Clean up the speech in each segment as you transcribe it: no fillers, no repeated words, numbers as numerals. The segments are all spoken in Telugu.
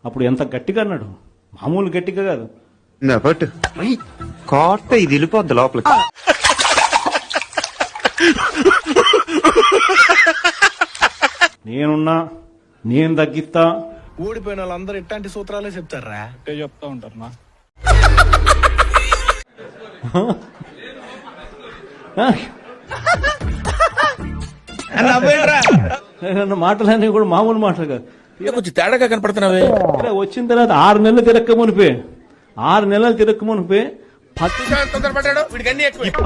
అప్పుడు ఎంత గట్టిగా అన్నాడు, మామూలు గట్టిగా కాదు. కోట ఇది వెళ్ళిపోద్ది లోపలికి. నేనున్నా, నేను తగ్గిస్తా. ఓడిపోయిన వాళ్ళందరూ ఇట్లాంటి సూత్రాలే చెప్తారా? చెప్తా ఉంటారు నా మాటలన్నీ కూడా మామూలు మాటలు కాదు. కొంచెం తేడాగా కనపడుతున్నావే. వచ్చిన తర్వాత 6 నెలలు తిరక్కమునిపే 6 నెలలు తిరక్కమునిపే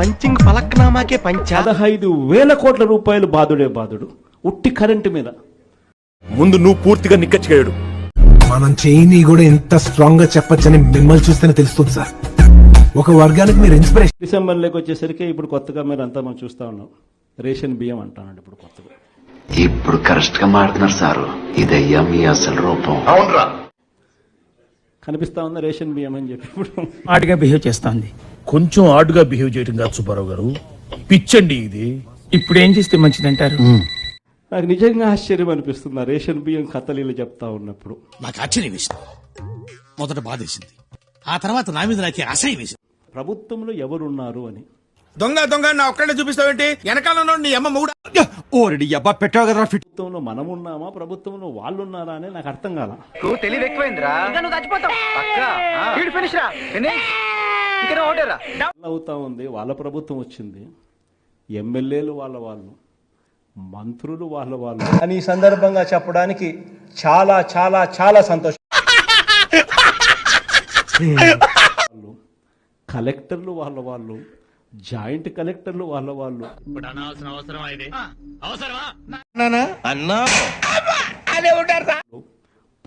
పంచింగ్ పలక్నామాకే పంచ 15,000 కోట్ల రూపాయలు బాధుడే బాధుడు ఉట్టి కరెంటు మీద. ముందు నువ్వు పూర్తిగా నిక్కచ్చిగాడు. మనం చేయని కూడా ఎంత స్ట్రాంగ్ గా చెప్పొచ్చని మిమ్మల్ని చూస్తేనే తెలుస్తుంది సార్. ఒక వర్గానికి మీరు ఇన్స్పిరేషన్. డిసెంబర్లోకి వచ్చేసరికి ఇప్పుడు కొత్తగా మీరు అంతా మనం చూస్తా ఉన్నాం, రేషన్ బియ్యం అంటానండి. ఇప్పుడు కొత్తగా ఇప్పుడు కరెక్ట్ గా మాడుతున్నారు సారు. ఇదయ్యా మీ అసలు రూపం. అవునరా కనిపిస్తా ఉందా రేషన్ బియ్యం అని చెప్పి ఇప్పుడు ఆటగా బిహేవ్ చేస్తాంది. కొంచెం ఆడుగా బిహేవ్ చేయడం కాదు సుబ్బారావు గారు, పిచ్చండి ఇది. ఇప్పుడు ఏం చేస్తే మంచిదంటారు? నాకు నిజంగా ఆశ్చర్యం అనిపిస్తుంది ఆ రేషన్ బియ్యం కథలీలు చెప్తా ఉన్నప్పుడు. నాకు ఆశ్చర్యం వేసింది, మొదట బాధేసింది, ఆ తర్వాత నా మీద నాకే అసహ్యం వేసింది. ప్రభుత్వంలో ఎవరున్నారు అని. దొంగ దొంగ నా ఒక్కడే చూపిస్తావేంటి? వెనకాల నీ అమ్మ మూడు ఓరడి అబ్బా పెట్టావు కదా ఫిట్. ప్రభుత్వంలో మనమున్నామా, ప్రభుత్వంలో వాళ్ళు ఉన్నారా అని నాకు అర్థం కాల. తెలివి ఎక్కువైందిరా. అవుతా ఉంది. వాళ్ళ ప్రభుత్వం వచ్చింది, ఎమ్మెల్యేలు వాళ్ళు, మంత్రులు వాళ్ళు అని ఈ సందర్భంగా చెప్పడానికి చాలా చాలా చాలా సంతోషం. కలెక్టర్లు వాళ్ళు, జాయింట్ కలెక్టర్లు వాళ్ళు,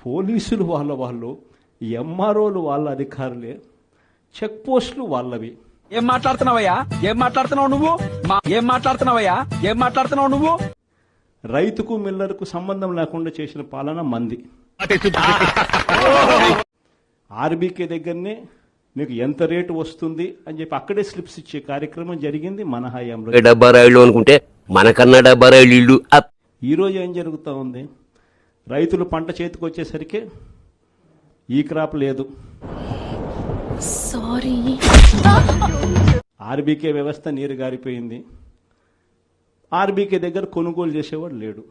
పోలీసులు వాళ్ళు, ఎంఆర్ఓలు వాళ్ళ అధికారులే, చెక్ పోస్టులు వాళ్ళవి. ఏం మాట్లాడుతున్నావయ్యా? ఏం మాట్లాడుతున్నావు నువ్వు? ఏం మాట్లాడుతున్నావయ్యా? ఏం మాట్లాడుతున్నావు నువ్వు? రైతుకు మిల్లర్కు సంబంధం లేకుండా చేసిన పాలన మంది. ఆర్బీకే దగ్గరనే మీకు ఎంత రేటు వస్తుంది అని చెప్పి అక్కడే స్లిప్స్ ఇచ్చే కార్యక్రమం జరిగింది మన హయాంలో. 70 రాయిళ్ళు అనుకుంటే మనకన్నా 70 రాయిళ్ళు ఇల్లు. ఈరోజు ఏం జరుగుతూ ఉంది, రైతులు పంట చేతికి వచ్చేసరికి ఈ క్రాప్ లేదు. సారీ, ఆర్బీకే వ్యవస్థ నీరు గారిపోయింది. ఆర్బీకే దగ్గర కొనుగోలు చేసేవాడు లేడు.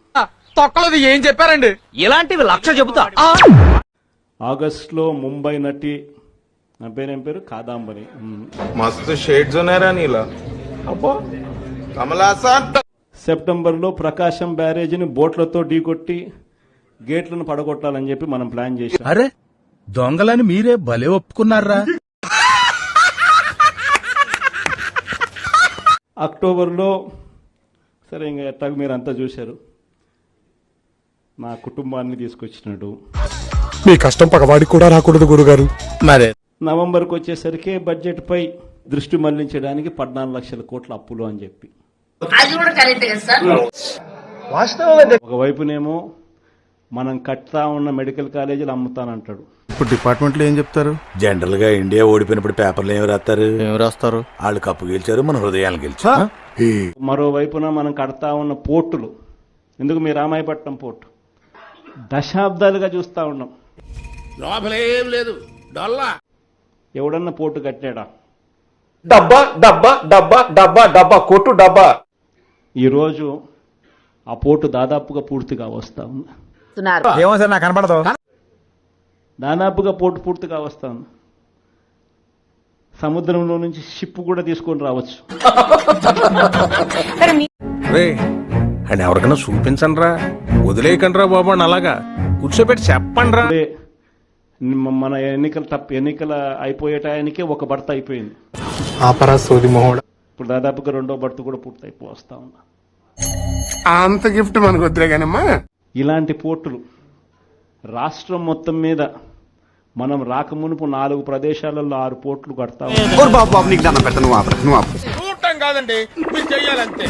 తొక్కలది ఏం చెప్పారండి? ఇలాంటివి 1,00,000 చెబుతా. ఆగస్టులో ముంబై నటి, నా పేరేం పేరు, కాదాంబరి, మస్తు షేడ్స్ ఉన్నారా నీలా. అబ్బో కమలాసన్. సెప్టెంబర్లో ప్రకాశం బ్యారేజీని బోట్లతో ఢీకొట్టి గేట్లను పడగొట్టాలని చెప్పి మనం ప్లాన్ చేశాం. అరే దొంగలని మీరే భలే ఒప్పుకున్నారా. అక్టోబర్లో సరే ఇంకా ఎట్టాగ మీరు అంతా చూశారు, నా కుటుంబాన్ని తీసుకొచ్చినాడు. మీ కష్టం పగవాడికి కూడా రాకూడదు గురుగారు. మరే నవంబర్కి వచ్చేసరికి బడ్జెట్ పై దృష్టి మళ్లించడానికి 14 లక్షల కోట్ల అప్పులు అని చెప్పి. ఒకవైపునేమో మనం కట్టా ఉన్న మెడికల్ కాలేజీలు అమ్ముతానంటాడు. ఇప్పుడు డిపార్ట్మెంట్ లో ఏం చెప్తారు? జనరల్ గా ఇండియా ఓడిపోయినప్పుడు పేపర్లు ఏమి రాస్తారు? వాళ్ళు కప్పు గెలిచారు, మన హృదయాలు గెలిచా. మరోవైపున మనం కడతా ఉన్న పోర్టులు, ఎందుకు మీ రామాయపట్నం పోర్టు దశాబ్దాలుగా చూస్తా ఉన్నాం. లోపలేం లేదు, డొల్లా. ఎవడన్నా పోర్టు కట్టాడా? డబ్బా డబ్బా డబ్బా డబ్బా డబ్బా కొట్టు డబ్బా. ఈరోజు ఆ పోర్టు దాదాపుగా పూర్తిగా వస్తా ఉంది. ఏమో సార్ నాకు కనపడదు. దాదాపుగా పోర్టు పూర్తిగా వస్తా ఉంది. సముద్రంలో నుంచి షిప్ కూడా తీసుకొని రావచ్చు. అండ్ ఎవరికైనా చూపించండి రా, వదిలేయకండి రా బాబు అని అలాగా కూర్చోబెట్టి చెప్పండి రా. మన ఎన్నికల అయిపోయే టయానికే ఒక భర్త అయిపోయింది. ఇప్పుడు దాదాపుగా 2వ భర్త కూడా పూర్తి అయిపోతా ఉంది. అంత గిఫ్ట్ మనకు వద్దులే కానమ్మా. ఇలాంటి పోర్టులు రాష్ట్రం మొత్తం మీద మనం రాకమునుపు 4 ప్రదేశాలలో 6 పోర్టులు కడతా. బాబు నీకు దాన్ని పెడతా. నువ్వు చూడటం కాదండి, మీరు చెయ్యాలంతే.